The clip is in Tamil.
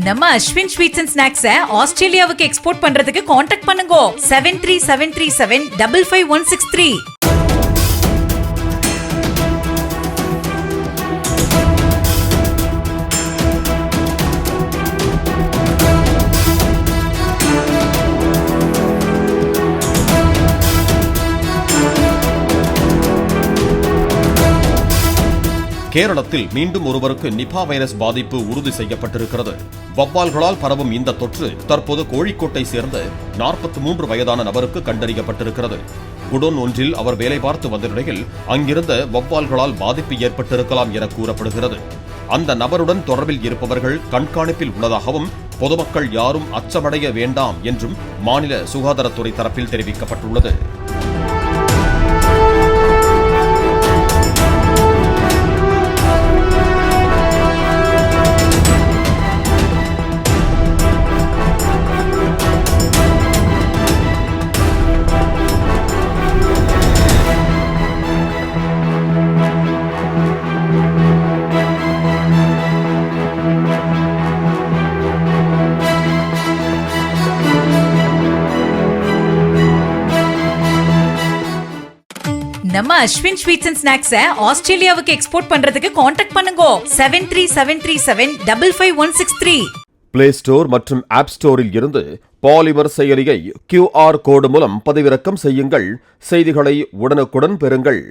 நம்ம அஸ்வின் ஸ்வீட்ஸ் அண்ட் ஸ்நாக்ஸை ஆஸ்திரேலியாவுக்கு எக்ஸ்போர்ட் பண்றதுக்கு கான்டாக்ட் பண்ணுங்க 7373755163. கேரளத்தில் மீண்டும் ஒருவருக்கு நிபா வைரஸ் பாதிப்பு உறுதி செய்யப்பட்டிருக்கிறது. வவ்வால்களால் பரவும் இந்த தொற்று தற்போது கோழிக்கோட்டை சேர்ந்த 43 வயதான நபருக்கு கண்டறியப்பட்டிருக்கிறது. குடோன் ஒன்றில் அவர் வேலை பார்த்து வந்த நிலையில் அங்கிருந்த வவ்வால்களால் பாதிப்பு ஏற்பட்டிருக்கலாம் என கூறப்படுகிறது. அந்த நபருடன் தொடர்பில் இருப்பவர்கள் கண்காணிப்பில் உள்ளதாகவும் பொதுமக்கள் யாரும் அச்சமடைய வேண்டாம் என்றும் மாநில சுகாதாரத்துறை தரப்பில் தெரிவிக்கப்பட்டுள்ளது. நம்ம அஸ்வின் ஸ்வீட்ஸ் அண்ட் ஸ்நாக்ஸை ஆஸ்திரேலியாவுக்கு எக்ஸ்போர்ட் பண்றதுக்கு கான்டாக்ட் பண்ணுங்க 7373755163. பிளே ஸ்டோர் மற்றும் ஆப் ஸ்டோரில் இருந்து பாலிமர் செயலியை QR கோடு மூலம் பதிவிறக்கம் செய்யுங்கள். செய்திகளை உடனுக்குடன் பெறுங்கள்.